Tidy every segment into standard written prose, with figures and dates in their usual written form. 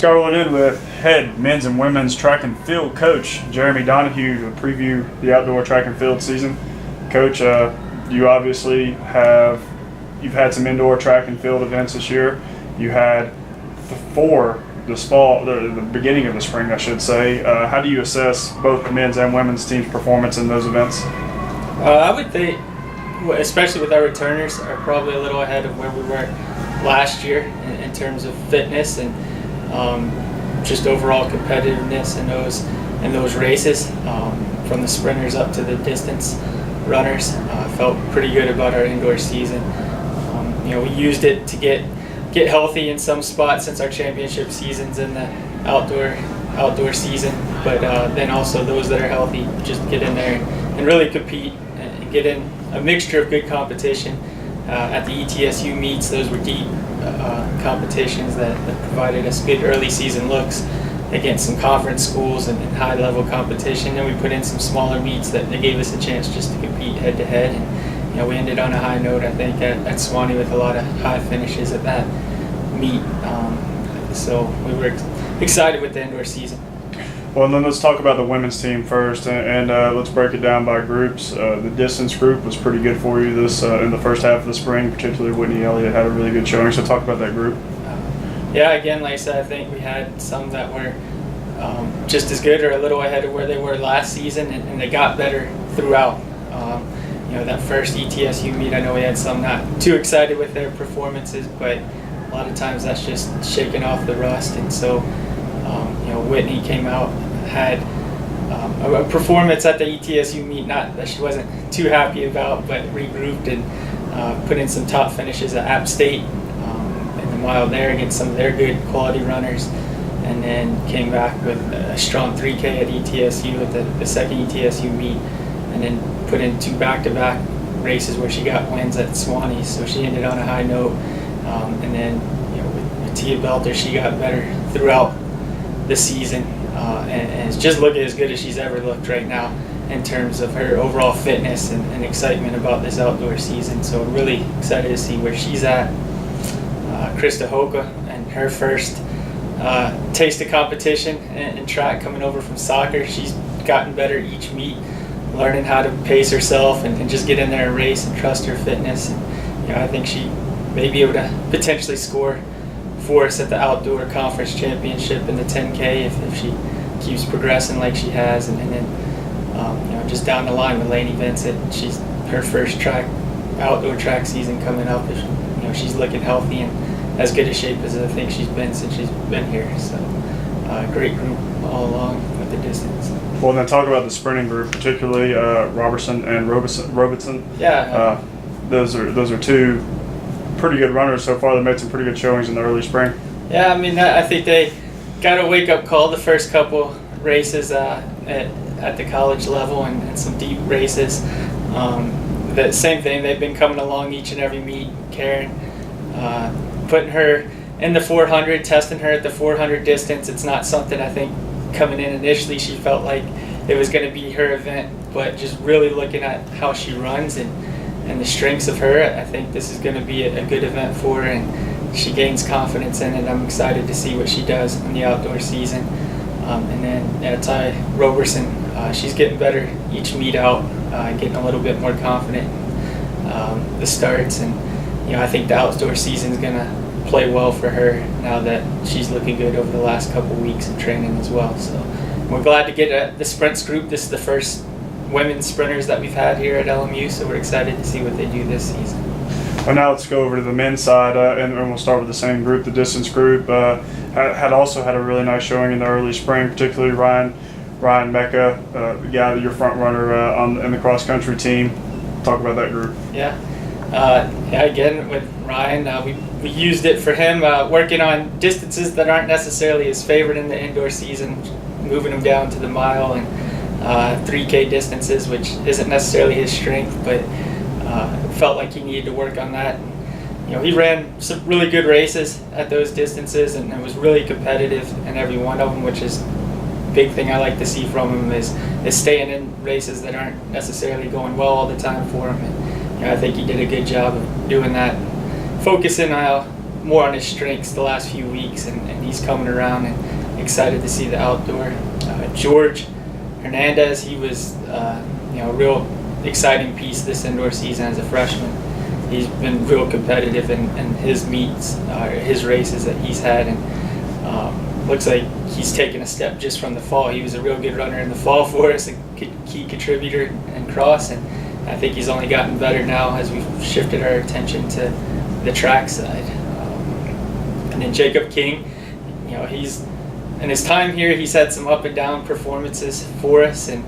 Let's go rolling in with head men's and women's track and field coach Jeremy Donahue to preview the outdoor track and field season. Coach, you obviously you've had some indoor track and field events this year. You had four this fall, the beginning of the spring, I should say. How do you assess both the men's and women's team's performance in those events? I would think, especially with our returners, are probably a little ahead of where we were last year in terms of fitness and just overall competitiveness in those races. From the sprinters up to the distance runners, felt pretty good about our indoor season. We used it to get healthy in some spots since our championship season's in the outdoor season, but then also those that are healthy just get in there and really compete and get in a mixture of good competition. At the ETSU meets, those were deep competitions that provided us good early season looks against some conference schools and high level competition. Then we put in some smaller meets that gave us a chance just to compete head to head. And we ended on a high note, I think, at Swanee with a lot of high finishes at that meet. So we were excited with the indoor season. Well, and then let's talk about the women's team first, and let's break it down by groups. The distance group was pretty good for you this in the first half of the spring, particularly Whitney Elliott had a really good showing. So talk about that group. Yeah, again, like I said, I think we had some that were just as good or a little ahead of where they were last season, and they got better throughout. That first ETSU meet, I know we had some not too excited with their performances, but a lot of times that's just shaking off the rust. And so, Whitney came out, had a performance at the ETSU meet, not that she wasn't too happy about, but regrouped and put in some top finishes at App State in the mile there against some of their good quality runners, and then came back with a strong 3K at ETSU at the second ETSU meet, and then put in two back-to-back races where she got wins at Swanee, so she ended on a high note. And then with Tia Belter, she got better throughout the season, and it's just looking as good as she's ever looked right now in terms of her overall fitness and excitement about this outdoor season. So really excited to see where she's at. Krista Hoka and her first taste of competition in track coming over from soccer. She's gotten better each meet, learning how to pace herself and just get in there and race and trust her fitness. And, I think she may be able to potentially score for us at the outdoor conference championship in the 10K if she keeps progressing like she has. And then just down the line with Lainey Vincent, she's her first outdoor track season coming up. She's looking healthy and as good a shape as I think she's been since she's been here. So great group all along with the distance. Well, then talk about the sprinting group, particularly Robertson and Robertson. Yeah. Those are two pretty good runners so far. They made some pretty good showings in the early spring. Yeah, I think they got a wake-up call the first couple races at the college level and some deep races. The same thing, they've been coming along each and every meet. Karen, putting her in the 400, testing her at the 400 distance. It's not something I think coming in initially she felt like it was going to be her event, but just really looking at how she runs and the strengths of her, I think this is going to be a good event for her, and she gains confidence in it. I'm excited to see what she does in the outdoor season. And then Ty Roberson, she's getting better each meet out, getting a little bit more confident in the starts, and I think the outdoor season is going to play well for her now that she's looking good over the last couple weeks of training as well. So we're glad to get the sprints group. This is the first women's sprinters that we've had here at LMU, so we're excited to see what they do this season. Well, now let's go over to the men's side, and we'll start with the same group. The distance group had also had a really nice showing in the early spring, particularly Ryan Mecca, the guy that your front runner in the cross country team. Talk about that group. Yeah. Again with Ryan, we used it for him working on distances that aren't necessarily his favorite in the indoor season, moving him down to the mile and 3K distances, which isn't necessarily his strength, but felt like he needed to work on that. He ran some really good races at those distances and was really competitive in every one of them, which is a big thing I like to see from him is staying in races that aren't necessarily going well all the time for him. And I think he did a good job of doing that, focusing more on his strengths the last few weeks, and he's coming around and excited to see the outdoor. George Hernandez, he was a real exciting piece this indoor season as a freshman. He's been real competitive in his meets, his races that he's had, and looks like he's taken a step just from the fall. He was a real good runner in the fall for us, a key contributor in cross, and I think he's only gotten better now as we've shifted our attention to the track side. And then Jacob King, he's in his time here, he's had some up and down performances for us, and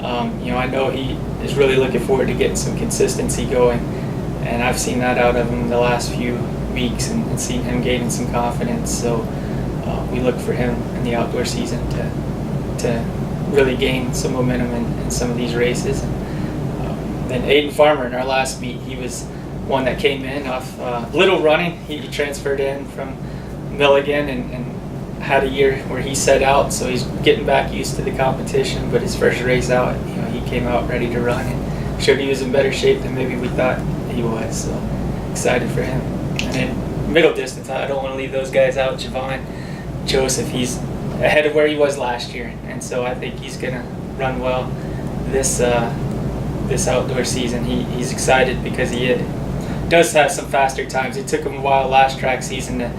I know he is really looking forward to getting some consistency going, and I've seen that out of him the last few weeks and seen him gaining some confidence. So we look for him in the outdoor season to really gain some momentum in some of these races. And then Aiden Farmer in our last meet, he was one that came in off little running. He transferred in from Milligan and had a year where he set out, so he's getting back used to the competition. But his first race out, he came out ready to run and showed he was in better shape than maybe we thought he was. So excited for him. And then middle distance, I don't want to leave those guys out. Javon Joseph, he's ahead of where he was last year, and so I think he's gonna run well this outdoor season. He's excited because he does have some faster times. It took him a while last track season to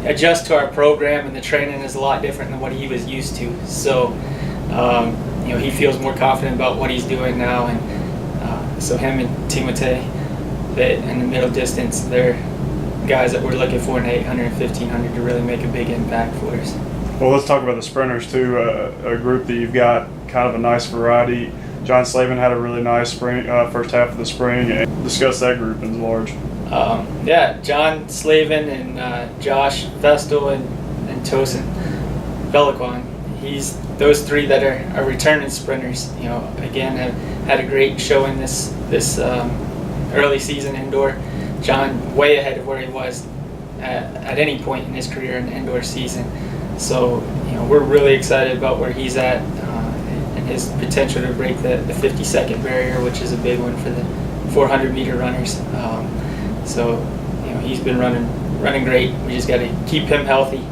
adjust to our program, and the training is a lot different than what he was used to. So he feels more confident about what he's doing now, and so him and Timote, in the middle distance, they're guys that we're looking for in 800 and 1500 to really make a big impact for us. Well, let's talk about the sprinters too. A group that you've got kind of a nice variety. John Slavin had a really nice spring first half of the spring, and discuss that group in large. John Slavin and Josh Vestal and Tosin Belaquan. Those three that are returning sprinters. Again, have had a great showing this early season indoor. John way ahead of where he was at any point in his career in the indoor season. So we're really excited about where he's at and his potential to break the 50-second barrier, which is a big one for the 400-meter runners. So he's been running great. We just got to keep him healthy.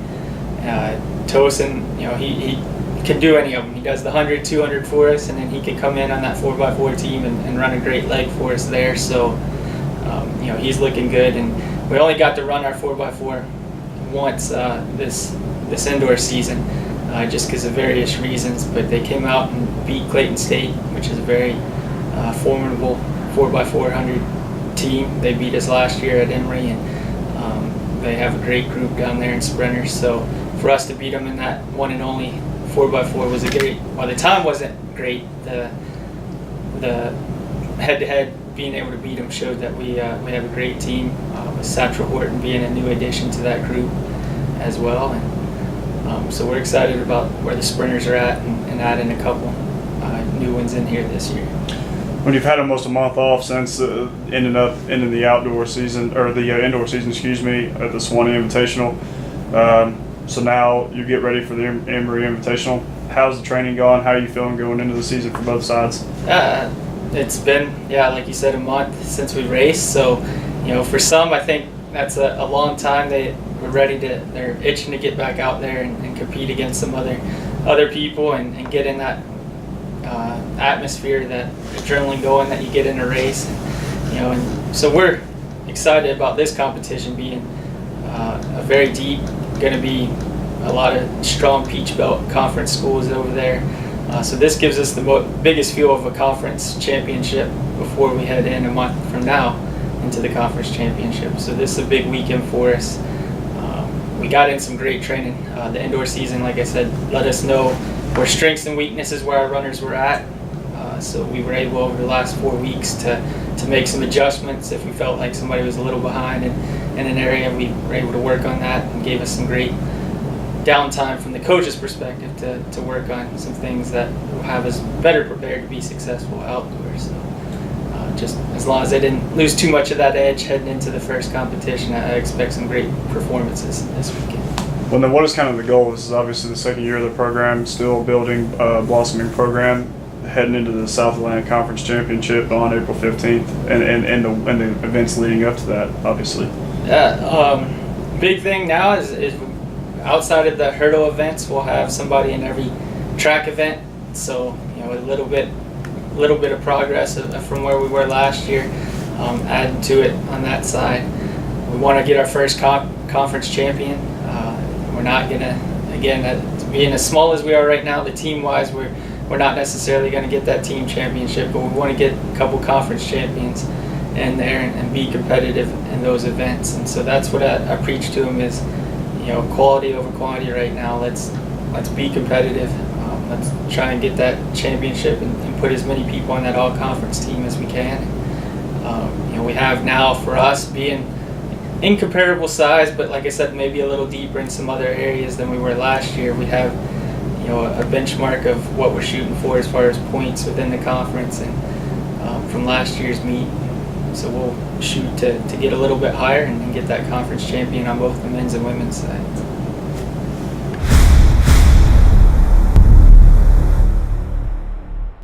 Tosin, he can do any of them. He does the 100, 200 for us, and then he can come in on that 4x4 team and run a great leg for us there. So he's looking good, and we only got to run our 4x4 once this indoor season, just because of various reasons. But they came out and beat Clayton State, which is a very formidable 4x400 team. They beat us last year at Emory, and they have a great group down there in sprinters. So for us to beat them in that one and only 4x4 was a great. While the time wasn't great, the head-to-head being able to beat them showed that we have a great team, with Satchel Horton being a new addition to that group as well. And so we're excited about where the sprinters are at and adding a couple new ones in here this year. When you've had almost a month off since ending the outdoor season, or the indoor season, at the Swanee Invitational, so now you get ready for the Emory Invitational. How's the training gone? How are you feeling going into the season for both sides? It's been, like you said, a month since we raced. So, for some, I think that's a long time. They're itching to get back out there and compete against some other people and get in that atmosphere, that adrenaline going that you get in a race. And so we're excited about this competition being a very deep, going to be a lot of strong Peach Belt conference schools over there. So this gives us the biggest feel of a conference championship before we head in a month from now into the conference championship. So this is a big weekend for us. We got in some great training. The indoor season, like I said, let us know where strengths and weaknesses where our runners were at. So we were able over the last 4 weeks to make some adjustments if we felt like somebody was a little behind in an area. We were able to work on that and gave us some great downtime from the coach's perspective to work on some things that will have us better prepared to be successful outdoors. So, just as long as they didn't lose too much of that edge heading into the first competition, I expect some great performances this weekend. Well, then what is kind of the goal? This is obviously the second year of the program, still building a blossoming program, heading into the South Atlantic Conference Championship on April 15th and the events leading up to that, obviously. big thing now is outside of the hurdle events, we'll have somebody in every track event. So a little bit of progress from where we were last year, adding to it on that side. We want to get our first conference champion. We're not gonna, again, being as small as we are right now, the team-wise, we're not necessarily going to get that team championship, but we want to get a couple conference champions in there and be competitive in those events. And so that's what I preach to them is, quality over quantity right now. Let's be competitive. Let's try and get that championship and put as many people on that all-conference team as we can. We have now, for us, being in comparable size, but like I said, maybe a little deeper in some other areas than we were last year. We have a benchmark of what we're shooting for as far as points within the conference and from last year's meet. So we'll shoot to get a little bit higher and get that conference champion on both the men's and women's side.